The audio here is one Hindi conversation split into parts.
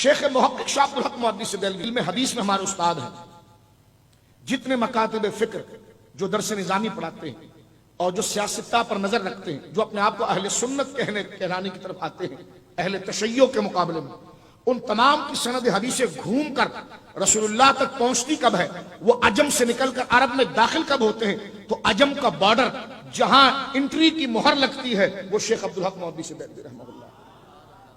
शेख मुहक्किक शाह अब्दुल हक मुहद्दिस देलवी में हदीस में हमारे उस्ताद हैं। जितने मकातिब फिक्र जो दरस निजामी पढ़ाते हैं और जो सियासता पर नजर रखते हैं, जो अपने आप को अहले सुन्नत कहलाने की तरफ आते हैं अहले तशय्यो के मुकाबले में, उन तमाम की सनद हदीसें घूम कर रसूलुल्लाह तक पहुंचती कब है, वो अजम से निकलकर अरब में दाखिल कब होते हैं, तो अजम का बॉर्डर जहां एंट्री की मुहर लगती है वो शेख अब्दुल हक मुहद्दिस देलवी रहमतुल्लाह।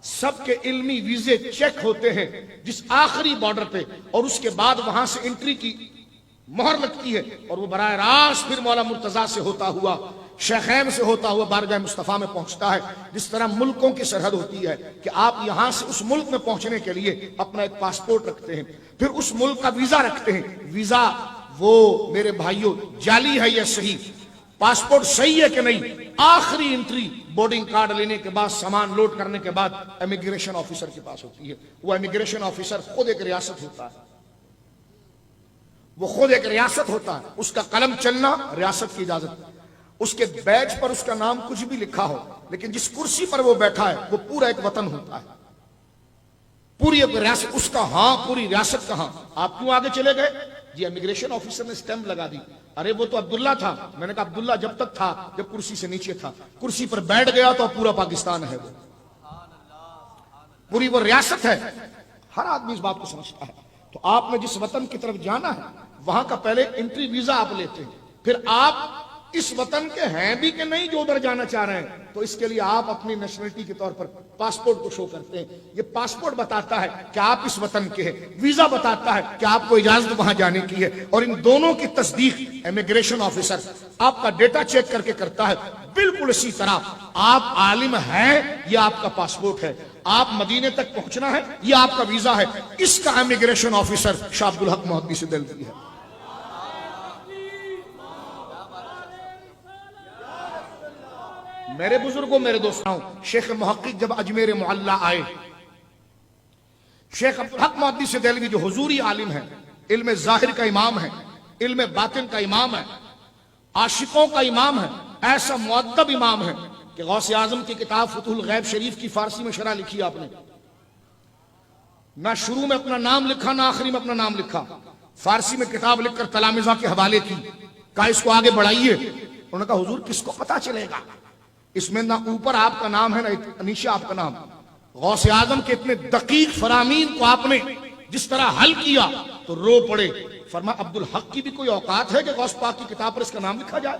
सबके इल्मी वीजे चेक होते हैं जिस आखिरी बॉर्डर पे, और उसके बाद वहां से एंट्री की मोहर लगती है और वो बराह रास्त फिर मौला मुर्तजा से होता हुआ, शेखैन से होता हुआ बारगाह मुस्तफा में पहुंचता है। जिस तरह मुल्कों की सरहद होती है कि आप यहां से उस मुल्क में पहुंचने के लिए अपना एक पासपोर्ट रखते हैं, फिर उस मुल्क का वीजा रखते हैं। वीजा वो मेरे भाइयों जाली है या सही, पासपोर्ट सही है कि नहीं, आखिरी एंट्री बोर्डिंग कार्ड लेने के बाद, सामान लोड करने के बाद इमिग्रेशन ऑफिसर के पास होती है। वो इमिग्रेशन ऑफिसर खुद एक रियासत होता है, वो खुद एक रियासत होता है, उसका कलम चलना रियासत की इजाजत। उसके बैज पर उसका नाम कुछ भी लिखा हो, लेकिन जिस कुर्सी पर वो बैठा है वो पूरा एक वतन होता है, पूरी एक रियासत उसका। हाँ, पूरी रियासत कहां, आप क्यों आगे चले गए जी? इमिग्रेशन ऑफिसर ने स्टैंप लगा दी। अरे वो तो अब्दुल्ला था। मैंने कहा अब्दुल्ला जब तक था जब कुर्सी से नीचे था, कुर्सी पर बैठ गया तो पूरा पाकिस्तान है, वो पूरी वो रियासत है। हर आदमी इस बात को समझता है। तो आपने जिस वतन की तरफ जाना है वहां का पहले एंट्री वीजा आप लेते हैं, फिर आप इस वतन के हैं भी कि नहीं जो उधर जाना चाह रहे हैं, तो इसके लिए आप अपनी नेशनलिटी के तौर पर पासपोर्ट को शो करते हैं। ये पासपोर्ट बताता है कि आप इस वतन के हैं, वीजा बताता है कि आपको इजाजत वहां जाने की है, और इन दोनों की तस्दीक इमिग्रेशन ऑफिसर आपका डेटा चेक करके करता है। बिल्कुल इसी तरह आप आलिम हैं, ये आपका पासपोर्ट है, आप मदीने तक पहुंचना है, ये आपका वीजा है, इसका इमिग्रेशन ऑफिसर शाह अब्दुल हक मुहद्दिस देलवी है। मेरे बुजुर्गों, मेरे दोस्तों, शेख मुहक्किक जब अजमेर मुअल्ला आए, शेख अब्दुल हक मुहद्दिस देलवी जो हुजूरी आलिम है, इल्म जाहिर का इमाम है, इल्म बातिन का इमाम है, आशिकों का इमाम है, ऐसा मुअद्दब इमाम है कि गौसे आजम की किताब फतहुल गैब शरीफ की फारसी में शरह लिखी आपने, ना शुरू में अपना नाम लिखा ना आखिरी में अपना नाम लिखा, फारसी में किताब लिखकर तलामिजा के हवाले की, कहा इसको आगे बढ़ाइए। उन्होंने कहा हुजूर किसको पता चलेगा, इसमें ना ऊपर आपका नाम है ना नीचे आपका नाम। गौसे आजम के इतने दकीक फरामीन को आपने जिस तरह हल किया तो रो पड़े। फरमा अब्दुल हक की भी कोई औकात है कि गौस पाक की किताब पर इसका नाम लिखा जाए?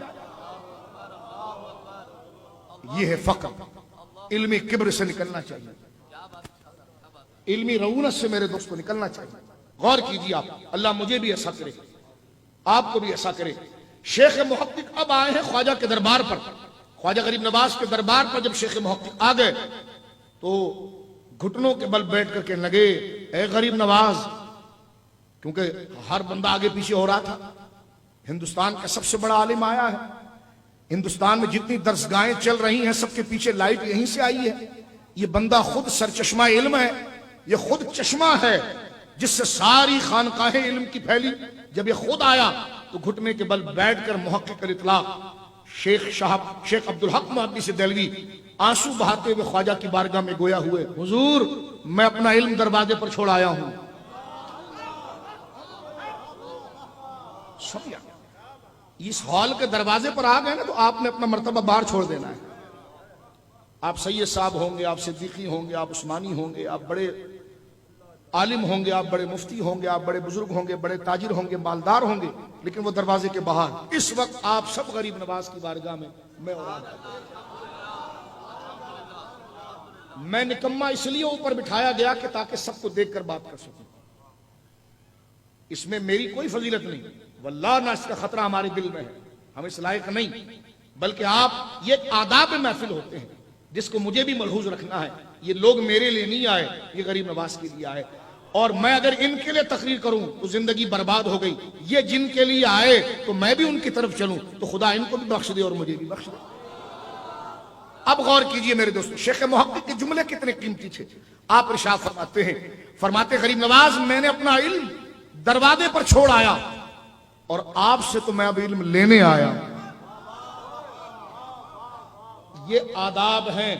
यह है फक्र। इल्मी किब्र से निकलना चाहिए, इल्मी रऊनत से मेरे दोस्त को निकलना चाहिए। गौर कीजिए आप, अल्लाह मुझे भी ऐसा करे, आपको भी ऐसा करे। शेख मुहक्किक अब आए हैं ख्वाजा के दरबार पर, ख्वाजा गरीब नवाज के दरबार पर जब शेख मुहक्किक आ गए तो घुटनों के बल बैठ करके लगे, ए गरीब नवाज, क्योंकि हर बंदा आगे पीछे हो रहा था। हिंदुस्तान का सबसे बड़ा आलिम आया है, हिंदुस्तान में जितनी दरसगाहें चल रही हैं सबके पीछे लाइट यहीं से आई है। ये बंदा खुद सरचश्मा इल्म है, ये खुद चश्मा है जिससे सारी खानकाहें इल्म की फैली। जब ये खुद आया तो घुटने के बल बैठकर मुहक्किक अल-इतलाक शेख अब्दुल हक मुहद्दिस देलवी आंसू बहाते हुए ख्वाजा की बारगाह में गोया हुए, हुजूर मैं अपना इल्म दरवाजे पर छोड़ आया हूं। समझा? इस हॉल के दरवाजे पर आ गए ना तो आपने अपना मर्तबा बाहर छोड़ देना है। आप सैयद साहब होंगे, आप सिद्दीकी होंगे, आप उस्मानी होंगे, आप बड़े आलिम होंगे, आप बड़े मुफ्ती होंगे, आप बड़े बुजुर्ग होंगे, बड़े ताजिर होंगे, मालदार होंगे, लेकिन वो दरवाजे के बाहर इस वक्त आप सब गरीब नवाज की बारगाह में मैं और मैं निकम्मा इसलिए ऊपर बिठाया गया कि ताकि सबको देखकर बात कर सकूं। इसमें मेरी कोई फजीलत नहीं, वल्लाह ना इसका खतरा हमारे दिल में है, हम इस लायक नहीं, बल्कि आप ये आदाब महफिल होते हैं जिसको मुझे भी मलहूज रखना है। ये लोग मेरे लिए नहीं आए, ये गरीब नवाज के लिए आए, और मैं अगर इनके लिए तकरीर करूं तो जिंदगी बर्बाद हो गई। ये जिनके लिए आए तो मैं भी उनकी तरफ चलूं तो खुदा इनको भी बख्श दे और मुझे भी बख्श दे। अब गौर कीजिए मेरे दोस्तों, शेख मुहक्किक के जुमले कितने कीमती थे। आप इरशाद फरमाते हैं, फरमाते गरीब नवाज मैंने अपना इल्म दरवाजे पर छोड़ आया और आपसे तो मैं अब इल्म लेने आया। ये आदाब हैं